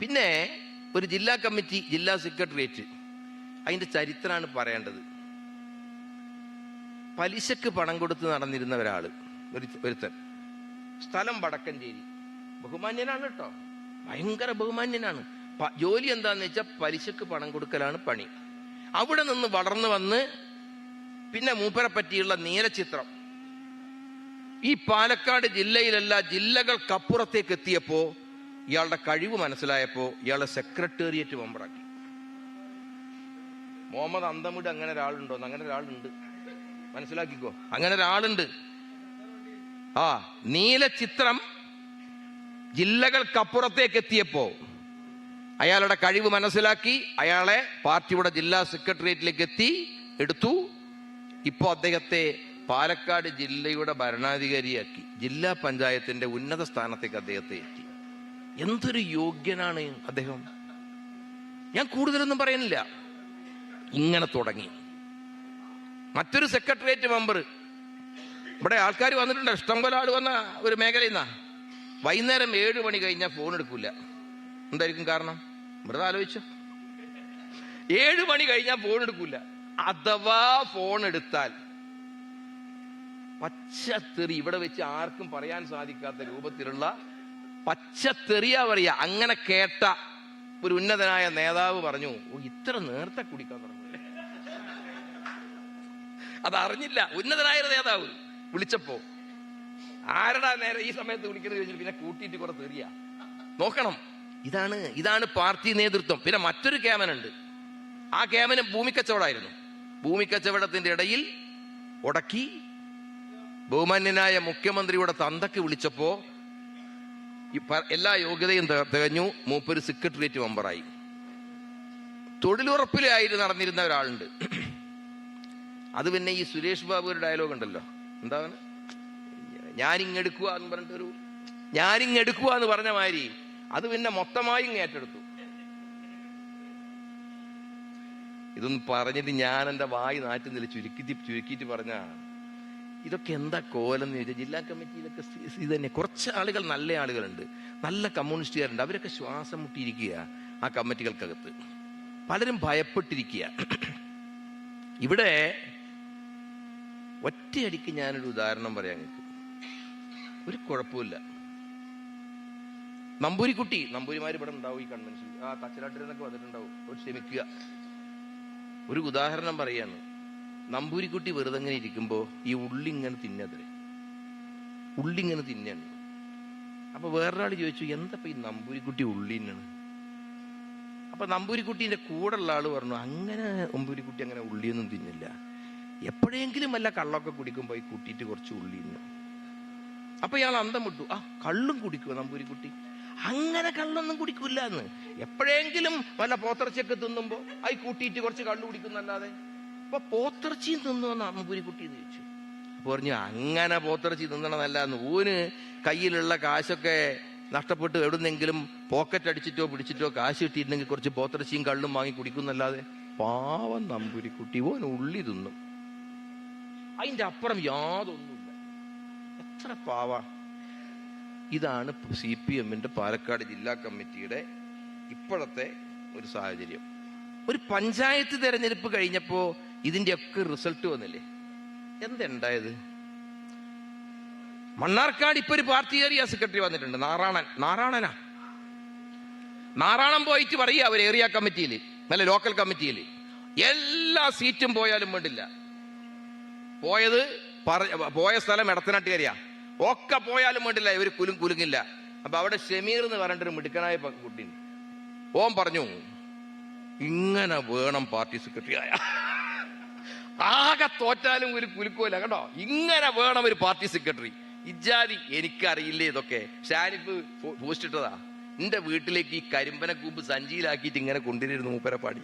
പിന്നെ ഒരു ജില്ലാ കമ്മിറ്റി, ജില്ലാ സെക്രട്ടേറിയറ്റ്, അതിന്റെ ചരിത്രമാണ് പറയേണ്ടത്. പലിശക്ക് പണം കൊടുത്ത് നടന്നിരുന്ന ഒരുത്തൻ, സ്ഥലം വടക്കഞ്ചേരി, ബഹുമാന്യനാണ് കേട്ടോ, ഭയങ്കര ബഹുമാന്യനാണ്. ജോലി എന്താന്ന് വെച്ചാൽ പലിശക്ക് പണം കൊടുക്കലാണ് പണി. അവിടെ നിന്ന് വളർന്നു വന്ന് പിന്നെ മൂപ്പരെ പറ്റിയുള്ള നീലചിത്രം ഈ പാലക്കാട് ജില്ലയിലല്ല ജില്ലകൾക്കപ്പുറത്തേക്ക് എത്തിയപ്പോ ഇയാളുടെ കഴിവ് മനസ്സിലായപ്പോ ഇയാളെ സെക്രട്ടേറിയറ്റ് മെമ്പറാക്കി. മുഹമ്മദ് അന്തമിട് അങ്ങനെ ഒരാളുണ്ടോ? അങ്ങനെ ഒരാളുണ്ട്, മനസ്സിലാക്കിക്കോ, അങ്ങനെ ഒരാളുണ്ട്. നീലചിത്രം ജില്ലകൾക്കപ്പുറത്തേക്ക് എത്തിയപ്പോ അയാളുടെ കഴിവ് മനസ്സിലാക്കി അയാളെ പാർട്ടിയുടെ ജില്ലാ സെക്രട്ടേറിയറ്റിലേക്ക് എടുത്തു. ഇപ്പോ അദ്ദേഹത്തെ പാലക്കാട് ജില്ലയുടെ ഭരണാധികാരിയാക്കി, ജില്ലാ പഞ്ചായത്തിന്റെ ഉന്നത സ്ഥാനത്തേക്ക് അദ്ദേഹത്തെ എത്തി. എന്തൊരു യോഗ്യനാണ് അദ്ദേഹം! ഞാൻ കൂടുതലൊന്നും പറയുന്നില്ല, ഇങ്ങനെ തുടങ്ങി. മറ്റൊരു സെക്രട്ടേറിയറ്റ് മെമ്പർ, ഇവിടെ ആൾക്കാർ വന്നിട്ടുണ്ട്, ഇഷ്ടംപോലെ ആൾ വന്ന ഒരു മേഖലയിൽ നിന്നാ. വൈകുന്നേരം 7 മണി കഴിഞ്ഞാൽ ഫോൺ എടുക്കൂല. എന്തായിരിക്കും കാരണം? വെറുതെ ആലോചിച്ചോ. 7 മണി കഴിഞ്ഞാൽ ഫോൺ എടുക്കൂല. അഥവാ ഫോൺ എടുത്താൽ പച്ചത്തെറി, ഇവിടെ വെച്ച് ആർക്കും പറയാൻ സാധിക്കാത്ത രൂപത്തിലുള്ള പച്ചത്തെറിയാ പറയാ. അങ്ങനെ കേട്ട ഒരു ഉന്നതനായ നേതാവ് പറഞ്ഞു, ഇത്ര നേരത്തെ കുടിക്കാൻ തുടങ്ങി. അതറിഞ്ഞില്ല. ഉന്നതനായ നേതാവ് വിളിച്ചപ്പോ ആരടാ നേരെ ഈ സമയത്ത് വിളിക്കുന്നത് ചോദിച്ചിട്ട് പിന്നെ കൂട്ടിയിട്ട് കുറെ തെറിയ. നോക്കണം, ഇതാണ് പാർട്ടി നേതൃത്വം. പിന്നെ മറ്റൊരു ക്യാമനുണ്ട്. ആ ക്യാമന് ഭൂമിക്കച്ചവടമായിരുന്നു. ഭൂമിക്കച്ചവടത്തിന്റെ ഇടയിൽ ഉടക്കി ബഹുമാന്യനായ മുഖ്യമന്ത്രിയുടെ തന്തക്ക് വിളിച്ചപ്പോ എല്ലാ യോഗ്യതയും തികഞ്ഞു. മൂപ്പര് സെക്രട്ടേറിയറ്റ് മെമ്പറായി. തൊഴിലുറപ്പിലായിട്ട് നടന്നിരുന്ന ഒരാളുണ്ട്. അത് പിന്നെ ഈ സുരേഷ് ബാബു ഒരു ഡയലോഗ് ഉണ്ടല്ലോ, എന്താണ്, ഞാനിങ്ങെടുക്കുക എന്ന് പറഞ്ഞിട്ടൊരു, ഞാനിങ്ങെടുക്കുക എന്ന് പറഞ്ഞ മാതിരി അത് പിന്നെ മൊത്തമായി ഏറ്റെടുത്തു. ഇതൊന്നും പറഞ്ഞിട്ട് ഞാൻ എൻ്റെ വായി നാറ്റുന്നില്ല, ചുരുക്കിയിട്ട് പറഞ്ഞ ഇതൊക്കെ എന്താ കോലം എന്ന് ചോദിച്ചാൽ, ജില്ലാ കമ്മിറ്റി ഇതൊക്കെ ഇത് തന്നെ. കുറച്ച് ആളുകൾ, നല്ല ആളുകളുണ്ട്, നല്ല കമ്മ്യൂണിസ്റ്റുകാരുണ്ട്, അവരൊക്കെ ശ്വാസം മുട്ടിയിരിക്കുക ആ കമ്മിറ്റികൾക്കകത്ത്. പലരും ഭയപ്പെട്ടിരിക്കുക. ഇവിടെ ഒറ്റയടിക്ക് ഞാനൊരു ഉദാഹരണം പറയാൻ നിങ്ങൾക്ക്, ഒരു കുഴപ്പമില്ല. നമ്പൂരിക്കുട്ടി, നമ്പൂരിമാർ ഇവിടെ ഉണ്ടാവും ഈ കൺവെൻഷൻ, തച്ചലാട്ടിൽ വന്നിട്ടുണ്ടാവും, ഒരു ക്ഷമിക്കുക. ഒരു ഉദാഹരണം പറയാണ്. നമ്പൂരിക്കുട്ടി വെറുതെ ഇങ്ങനെ ഇരിക്കുമ്പോ ഈ ഉള്ളിങ്ങനെ തിന്നത്രേ, ഉള്ളിങ്ങനെ തിന്നാണ്. അപ്പൊ വേറൊരാൾ ചോദിച്ചു, എന്തപ്പോ ഈ നമ്പൂരിക്കുട്ടി ഉള്ളി തിന്നാണ്? അപ്പൊ നമ്പൂരിക്കുട്ടീന്റെ കൂടെ ഉള്ള ആള് പറഞ്ഞു, അങ്ങനെ നമ്പൂരിക്കുട്ടി അങ്ങനെ ഉള്ളിയൊന്നും തിന്നില്ല, എപ്പോഴെങ്കിലും വല്ല കള്ളൊക്കെ കുടിക്കുമ്പോ ഈ കുട്ടിയിട്ട് കുറച്ച് ഉള്ളി തിന്നു. അപ്പൊ ഇയാൾ അന്തം വിട്ടു, കള്ളും കുടിക്കുവോ നമ്പൂരിക്കുട്ടി? അങ്ങനെ കള്ളൊന്നും കുടിക്കൂല എന്ന്, എപ്പോഴെങ്കിലും വല്ല പോത്തിറച്ചിയൊക്കെ തിന്നുമ്പോ അത് കൂട്ടിയിട്ട് കുറച്ച് കള്ളു കുടിക്കുന്നല്ലാതെ. അപ്പൊ പോത്തിറച്ചിയും തിന്നുവെന്ന് നമ്പൂരിക്കുട്ടി എന്ന് ചോദിച്ചു. അപ്പൊ പറഞ്ഞു, അങ്ങനെ പോത്തിറച്ചി തിന്നണമെന്നല്ലാന്ന്, ഊന് കയ്യിലുള്ള കാശൊക്കെ നഷ്ടപ്പെട്ട് എവിടുന്നെങ്കിലും പോക്കറ്റ് അടിച്ചിട്ടോ പിടിച്ചിട്ടോ കാശ് കിട്ടിയിട്ടുണ്ടെങ്കിൽ കുറച്ച് പോത്തിറച്ചിയും കള്ളും വാങ്ങി കുടിക്കുന്നല്ലാതെ. പാവം നമ്പൂരിക്കുട്ടി, ഓൻ ഉള്ളി തിന്നും, അതിന്റെ അപ്പുറം യാതൊന്നുമില്ല. എത്ര പാവ! ഇതാണ് CPM-ന്റെ പാലക്കാട് ജില്ലാ കമ്മിറ്റിയുടെ ഇപ്പോഴത്തെ ഒരു സാഹചര്യം. ഒരു പഞ്ചായത്ത് തെരഞ്ഞെടുപ്പ് കഴിഞ്ഞപ്പോ ഇതിന്റെയൊക്കെ റിസൾട്ട് വന്നില്ലേ? എന്തുണ്ടായത്? മണ്ണാർക്കാട് ഇപ്പൊ ഒരു പാർട്ടി ഏരിയ സെക്രട്ടറി വന്നിട്ടുണ്ട്, നാറാണൻ പോയിട്ട് പറയുക, അവർ ഏരിയ കമ്മിറ്റിയിൽ, നല്ല ലോക്കൽ കമ്മിറ്റിയിൽ എല്ലാ സീറ്റും പോയാലും വേണ്ടില്ല. പോയ സ്ഥലം എടത്തനാട്ടുകാരിയ, ഒക്കെ പോയാലും വേണ്ടില്ല, ഇവർ കുലുങ്ങില്ല. അപ്പൊ അവിടെ ഷമീർ എന്ന് പറഞ്ഞിട്ടൊരു മിടുക്കനായ കുട്ടി, ഓൻ പറഞ്ഞു, ഇങ്ങനെ വേണം പാർട്ടി സെക്രട്ടറി ആയ, ആകെ തോറ്റാലും ഒരു കുലുക്കോല കേട്ടോ, ഇങ്ങനെ വേണം ഒരു പാർട്ടി സെക്രട്ടറി. ഇജാതി എനിക്കറിയില്ലേ ഇതൊക്കെ, ഷാനിഫ് പോസ്റ്റ് ഇട്ടതാ. എന്റെ വീട്ടിലേക്ക് ഈ കരിമ്പനക്കൂമ്പ് സഞ്ചിയിലാക്കിയിട്ട് ഇങ്ങനെ കൊണ്ടുവരുന്നു മൂപ്പരെ പാടി.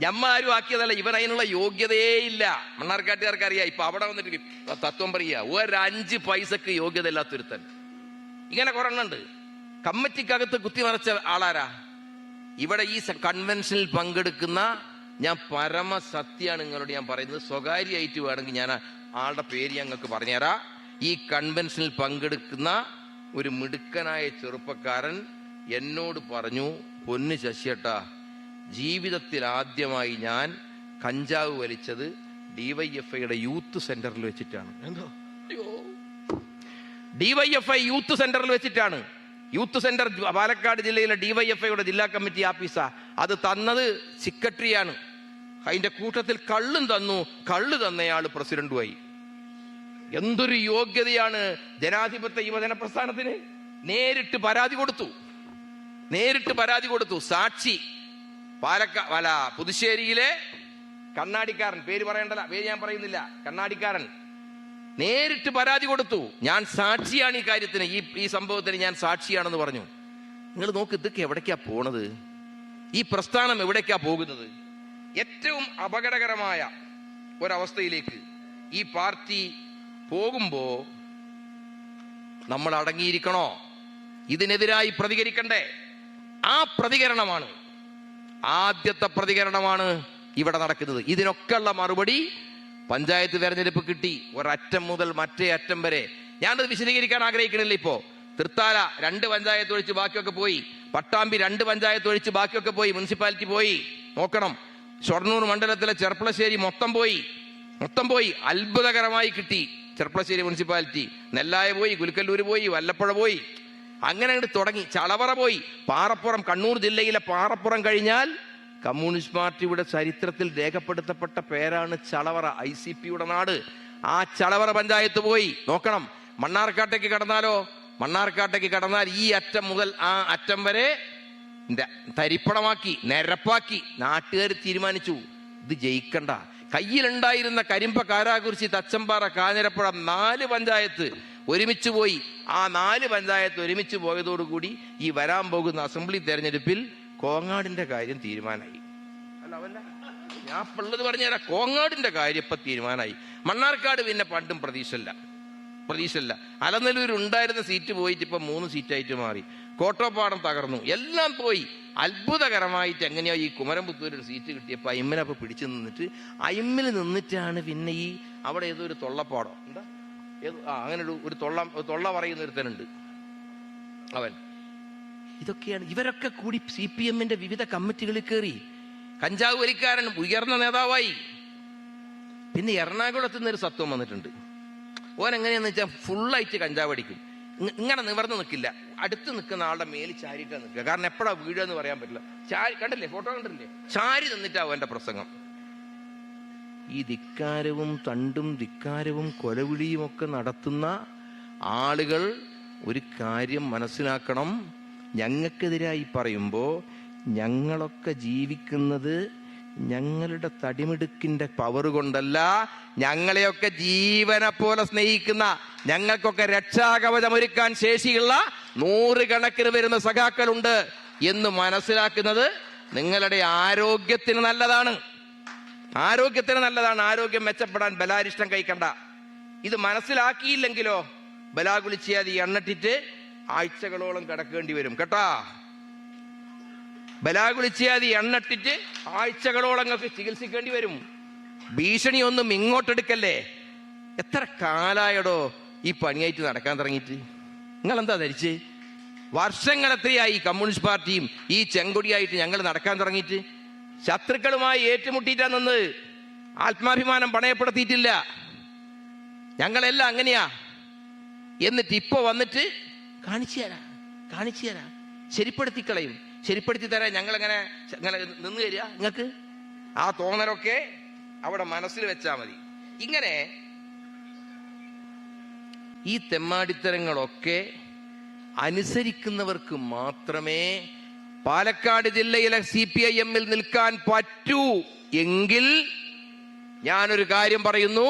ഞമ്മാരും ആക്കിയതല്ല, ഇവൻ അതിനുള്ള യോഗ്യതയേ ഇല്ല. മണ്ണാർക്കാട്ടുകാർക്ക് അറിയാം. ഇപ്പൊ അവിടെ വന്നിട്ട് തത്വം പറയുക, 5 പൈസക്ക് യോഗ്യത ഇല്ലാത്തൊരുത്തൻ. ഇങ്ങനെ കുറെണ്ണുണ്ട്. കമ്മിറ്റിക്കകത്ത് കുത്തിമറച്ച ആളാരാ? ഇവിടെ ഈ കൺവെൻഷനിൽ പങ്കെടുക്കുന്ന, ഞാൻ പരമസത്യാണ് നിങ്ങളോട് ഞാൻ പറയുന്നത്, സ്വകാര്യമായിട്ട് വേണമെങ്കിൽ ഞാൻ ആളുടെ പേര് ഞങ്ങൾക്ക് പറഞ്ഞുതരാം. ഈ കൺവെൻഷനിൽ പങ്കെടുക്കുന്ന ഒരു മിടുക്കനായ ചെറുപ്പക്കാരൻ എന്നോട് പറഞ്ഞു, പൊന്നു ശശിയേട്ടാ, ജീവിതത്തിൽ ആദ്യമായി ഞാൻ കഞ്ചാവ് വലിച്ചത് ഡിവൈഎഫ്ഐയുടെ യൂത്ത് സെന്ററിൽ വെച്ചിട്ടാണ്. എന്തോ ഡിവൈഎഫ്ഐ യൂത്ത് സെന്ററിൽ വെച്ചിട്ടാണ്. യൂത്ത് സെന്റർ പാലക്കാട് ജില്ലയിലെ ഡിവൈഎഫ്ഐയുടെ ജില്ലാ കമ്മിറ്റി ആഫീസാ. അത് തന്നത് സെക്രട്ടറിയാണ്. അതിന്റെ കൂട്ടത്തിൽ കള്ളും തന്നു. കള്ള് തന്നയാള് പ്രസിഡന്റുമായി. എന്തൊരു യോഗ്യതയാണ് ജനാധിപത്യ യുവജന പ്രസ്ഥാനത്തിന്. നേരിട്ട് പരാതി കൊടുത്തു. സാക്ഷി പുതുശ്ശേരിയിലെ കണ്ണാടിക്കാരൻ, പേര് പറയണ്ടല്ല, പേര് ഞാൻ പറയുന്നില്ല, കണ്ണാടിക്കാരൻ നേരിട്ട് പരാതി കൊടുത്തു. ഞാൻ സാക്ഷിയാണ് ഈ കാര്യത്തിന്, ഈ സംഭവത്തിന് ഞാൻ സാക്ഷിയാണെന്ന് പറഞ്ഞു. നിങ്ങൾ നോക്ക്, ഇതൊക്കെ എവിടേക്കാ പോണത്? ഈ പ്രസ്ഥാനം എവിടേക്കാ പോകുന്നത്? ഏറ്റവും അപകടകരമായ ഒരവസ്ഥയിലേക്ക് ഈ പാർട്ടി പോകുമ്പോ നമ്മൾ അടങ്ങിയിരിക്കണോ? ഇതിനെതിരായി പ്രതികരിക്കണ്ടേ? ആ പ്രതികരണമാണ്, ആദ്യത്തെ പ്രതികരണമാണ് ഇവിടെ നടക്കുന്നത്. ഇതിനൊക്കെയുള്ള മറുപടി പഞ്ചായത്ത് തെരഞ്ഞെടുപ്പ് കിട്ടി. ഒരറ്റം മുതൽ മറ്റേ അറ്റം വരെ. ഞാനത് വിശദീകരിക്കാൻ ആഗ്രഹിക്കണില്ല. ഇപ്പോ തൃത്താല 2 പഞ്ചായത്ത് ഒഴിച്ച് ബാക്കിയൊക്കെ പോയി. പട്ടാമ്പി 2 പഞ്ചായത്ത് ഒഴിച്ച് ബാക്കിയൊക്കെ പോയി. മുനിസിപ്പാലിറ്റി പോയി. നോക്കണം, ഷൊർണൂർ മണ്ഡലത്തിലെ ചെർപ്പളശ്ശേരി മൊത്തം പോയി. അത്ഭുതകരമായി കിട്ടി ചെർപ്പളശ്ശേരി മുനിസിപ്പാലിറ്റി. നെല്ലായ പോയി, കുലുക്കല്ലൂര് പോയി, വല്ലപ്പുഴ പോയി. അങ്ങനെ അങ്ങോട്ട് തുടങ്ങി. ചളവറ പോയി. പാറപ്പുറം, കണ്ണൂർ ജില്ലയിലെ പാറപ്പുറം കഴിഞ്ഞാൽ കമ്മ്യൂണിസ്റ്റ് പാർട്ടിയുടെ ചരിത്രത്തിൽ രേഖപ്പെടുത്തപ്പെട്ട പേരാണ് ചളവറ, ICPയുടെ നാട്. ആ ചളവറ പഞ്ചായത്ത് പോയി. നോക്കണം, മണ്ണാർക്കാട്ടേക്ക് കടന്നാൽ ഈ അറ്റം മുതൽ ആ അറ്റം വരെ തരിപ്പണമാക്കി, നിരപ്പാക്കി. നാട്ടുകാർ തീരുമാനിച്ചു ഇത് ജയിക്കണ്ട. കയ്യിലുണ്ടായിരുന്ന കരിമ്പ, കാരാകുറിശി, തച്ചമ്പാറ, കാഞ്ഞിരപ്പുഴ 4 പഞ്ചായത്ത് ഒരുമിച്ച് പോയി. ആ 4 പഞ്ചായത്ത് ഒരുമിച്ച് പോയതോടുകൂടി ഈ വരാൻ പോകുന്ന അസംബ്ലി തെരഞ്ഞെടുപ്പിൽ കോങ്ങാടിന്റെ കാര്യം തീരുമാനമായി. ഞാൻ ഉള്ളത് പറഞ്ഞുതരാം. കോങ്ങാടിന്റെ കാര്യം ഇപ്പൊ തീരുമാനമായി. മണ്ണാർക്കാട് പിന്നെ പണ്ടും പ്രതീക്ഷല്ല. അലനല്ലൂർ ഉണ്ടായിരുന്ന സീറ്റ് പോയിട്ട് ഇപ്പൊ 3 സീറ്റായിട്ട് മാറി. കോട്ടോപ്പാടം തകർന്നു. എല്ലാം പോയി. അത്ഭുതകരമായിട്ട് എങ്ങനെയോ ഈ കുമരംപുത്തൂർ ഒരു സീറ്റ് കിട്ടിയപ്പോ അയിമ്മലപ്പൊ പിടിച്ചു നിന്നിട്ടാണ് പിന്നെ ഈ അവിടെ ഏതോ ഒരു തൊള്ളപ്പാടോ അങ്ങനെ ഒരു തൊള്ള പറയുന്ന ഒരുത്തനുണ്ട് അവൻ. ഇതൊക്കെയാണ്. ഇവരൊക്കെ കൂടി CPMന്റെ വിവിധ കമ്മിറ്റികളിൽ കയറി. കഞ്ചാവ് വലിക്കാരൻ ഉയർന്ന നേതാവായി. പിന്നെ എറണാകുളത്ത് നിന്നൊരു സത്വം വന്നിട്ടുണ്ട്. ഓൻ എങ്ങനെയാന്ന് വെച്ചാൽ ഫുള്ളായിട്ട് കഞ്ചാവ് അടിക്കും. ഇങ്ങനെ നിവർന്ന് നിൽക്കില്ല. അടുത്ത് നിൽക്കുന്ന ആളുടെ മേലിൽ ചാരിയിട്ടാണ് നിൽക്കുക. കാരണം എപ്പോഴാ വീഴുക എന്ന് പറയാൻ പറ്റില്ല. കണ്ടില്ലേ, ഫോട്ടോ കണ്ടില്ലേ? ചാരി നിന്നിട്ടാവും എന്റെ പ്രസംഗം. ഈ ധിക്കാരവും ധിക്കാരവും കൊലവിളിയും ഒക്കെ നടത്തുന്ന ആളുകൾ ഒരു കാര്യം മനസ്സിലാക്കണം. ഞങ്ങൾക്കെതിരായി പറയുമ്പോ ഞങ്ങളൊക്കെ ജീവിക്കുന്നത് ഞങ്ങളുടെ തടിമിടുക്കിന്റെ പവർ കൊണ്ടല്ല, ഞങ്ങളെയൊക്കെ ജീവനെ പോലെ സ്നേഹിക്കുന്ന, ഞങ്ങൾക്കൊക്കെ രക്ഷാകവചമൊരുക്കാൻ ശേഷിയുള്ള 100 കണക്കിന് വരുന്ന സഖാക്കളുണ്ട് എന്ന് മനസ്സിലാക്കുന്നത് നിങ്ങളുടെ ആരോഗ്യത്തിന് നല്ലതാണ്. ആരോഗ്യം മെച്ചപ്പെടാൻ ബലാരിഷ്ടം കഴിക്കണ്ട. ഇത് മനസ്സിലാക്കിയില്ലെങ്കിലോ ബലാകുളിച്ചാതി എണ്ണട്ടിട്ട് ആഴ്ചകളോളം കിടക്കേണ്ടി വരും കേട്ടാ. ബലാകുളിച്ചാതി എണ്ണട്ടിട്ട് ആഴ്ചകളോളം നിങ്ങൾക്ക് ചികിത്സിക്കേണ്ടി വരും. ഭീഷണിയൊന്നും ഇങ്ങോട്ടെടുക്കല്ലേ. എത്ര കാലായടോ ഈ പണിയായിട്ട് നടക്കാൻ തുടങ്ങിയിട്ട്? നിങ്ങൾ എന്താ ധരിച്ച്? വർഷങ്ങൾ എത്രയായി കമ്മ്യൂണിസ്റ്റ് പാർട്ടിയും ഈ ചെങ്കൊടിയായിട്ട് ഞങ്ങൾ നടക്കാൻ തുടങ്ങിയിട്ട്? ശത്രുക്കളുമായി ഏറ്റുമുട്ടിയിട്ടാ നിന്ന്. ആത്മാഭിമാനം പണയപ്പെടുത്തിയിട്ടില്ല. ഞങ്ങളെല്ലാം അങ്ങനെയാ. എന്നിട്ട് ഇപ്പൊ വന്നിട്ട് കാണിച്ചു തരാ ശരിപ്പെടുത്തി കളയും. ശരിപ്പെടുത്തി തരാൻ ഞങ്ങളെങ്ങനെ നിന്ന് തരിക നിങ്ങൾക്ക്? ആ തോന്നലൊക്കെ അവിടെ മനസ്സിൽ വെച്ചാൽ മതി. ഇങ്ങനെ ഈ തെമ്മാടിത്തരങ്ങളൊക്കെ അനുസരിക്കുന്നവർക്ക് മാത്രമേ പാലക്കാട് ജില്ലയിലെ CPIMൽ നിൽക്കാൻ പറ്റൂ. എങ്കിൽ ഞാനൊരു കാര്യം പറയുന്നു,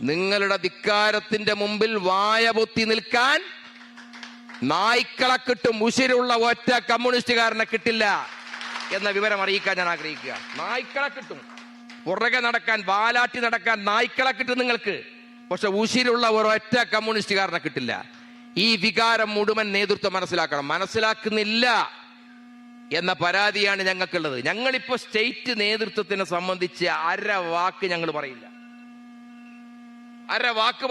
നിങ്ങളുടെ ധിക്കാരത്തിന്റെ മുമ്പിൽ വായ പൊത്തി നിൽക്കാൻ നായ്ക്കളെ കിട്ടും, ഉശിരുള്ള ഒറ്റ കമ്മ്യൂണിസ്റ്റുകാരനെ കിട്ടില്ല എന്ന വിവരം അറിയിക്കാൻ ഞാൻ ആഗ്രഹിക്കുക. നായ്ക്കളെ കിട്ടും, പുറകെ നടക്കാൻ, വാലാട്ടി നടക്കാൻ നായ്ക്കളെ കിട്ടും നിങ്ങൾക്ക്. പക്ഷെ ഉശിരുള്ള ഒരൊറ്റ കമ്മ്യൂണിസ്റ്റുകാരനെ കിട്ടില്ല. ഈ വികാരം മുഴുവൻ നേതൃത്വം മനസ്സിലാക്കുന്നില്ല എന്ന പരാതിയാണ് ഞങ്ങൾക്കുള്ളത്. ഞങ്ങളിപ്പോ സ്റ്റേറ്റ് നേതൃത്വത്തിനെ സംബന്ധിച്ച് അര വാക്ക്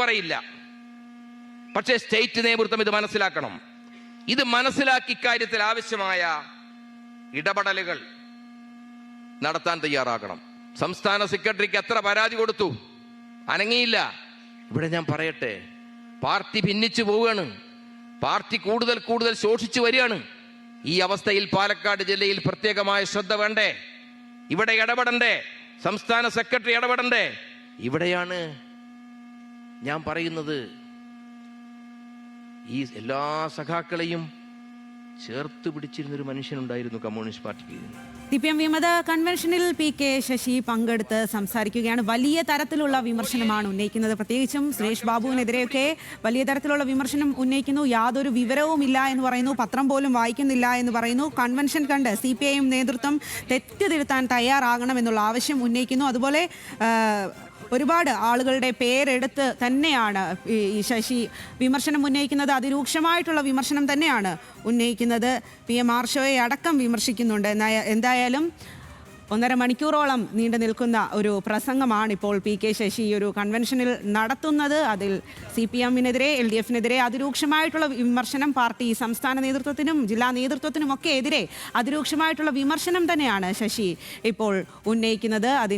പറയില്ല. പക്ഷേ സ്റ്റേറ്റ് നേതൃത്വം ഇത് മനസ്സിലാക്കണം. ഇത് മനസ്സിലാക്കി ഇക്കാര്യത്തിൽ ആവശ്യമായ ഇടപെടലുകൾ നടത്താൻ തയ്യാറാകണം. സംസ്ഥാന സെക്രട്ടറിക്ക് എത്ര പരാതി കൊടുത്തു, അനങ്ങിയില്ല. ഇവിടെ ഞാൻ പറയട്ടെ, പാർട്ടി ഭിന്നിച്ചു പോവുകയാണ്, പാർട്ടി കൂടുതൽ ശോഷിച്ചു വരികയാണ്. ഈ അവസ്ഥയിൽ പാലക്കാട് ജില്ലയിൽ പ്രത്യേകമായ ശ്രദ്ധ വേണ്ടേ? ഇവിടെ ഇടപെടണ്ടേ? സംസ്ഥാന സെക്രട്ടറി ഇടപെടണ്ടേ? ഇവിടെയാണ് ഞാൻ പറയുന്നത്, ഈ എല്ലാ സഖാക്കളെയും ചേർത്ത് പിടിച്ചിരുന്നൊരു മനുഷ്യനുണ്ടായിരുന്നു കമ്മ്യൂണിസ്റ്റ് പാർട്ടിക്ക്. CPM വിമത കൺവെൻഷനിൽ PK ശശി പങ്കെടുത്ത് സംസാരിക്കുകയാണ്. വലിയ തരത്തിലുള്ള വിമർശനമാണ് ഉന്നയിക്കുന്നത്. പ്രത്യേകിച്ചും സുരേഷ് ബാബുവിനെതിരെയൊക്കെ വലിയ തരത്തിലുള്ള വിമർശനം ഉന്നയിക്കുന്നു. യാതൊരു വിവരവുമില്ല എന്ന് പറയുന്നു, പത്രം പോലും വായിക്കുന്നില്ല എന്ന് പറയുന്നു. കൺവെൻഷൻ കണ്ട് CPIM നേതൃത്വം തെറ്റ് തിരുത്താൻ തയ്യാറാകണമെന്നുള്ള ആവശ്യം ഉന്നയിക്കുന്നു. അതുപോലെ ഒരുപാട് ആളുകളുടെ പേരെടുത്ത് തന്നെയാണ് ഈ ശശി വിമർശനം ഉന്നയിക്കുന്നത്. അതിരൂക്ഷമായിട്ടുള്ള വിമർശനം തന്നെയാണ് ഉന്നയിക്കുന്നത്. PM ആർഷോയെ അടക്കം വിമർശിക്കുന്നുണ്ട്. എന്തായാലും 1.5 മണിക്കൂറോളം നീണ്ടു നിൽക്കുന്ന ഒരു പ്രസംഗമാണ് ഇപ്പോൾ PK ശശി ഈ ഒരു കൺവെൻഷനിൽ നടത്തുന്നത്. അതിൽ CPM-നെതിരെ LDF-നെതിരെ അതിരൂക്ഷമായിട്ടുള്ള വിമർശനം, പാർട്ടി സംസ്ഥാന നേതൃത്വത്തിനും ജില്ലാ നേതൃത്വത്തിനും ഒക്കെ എതിരെ അതിരൂക്ഷമായിട്ടുള്ള വിമർശനം തന്നെയാണ് ശശി ഇപ്പോൾ ഉന്നയിക്കുന്നത്. അതിൻ്റെ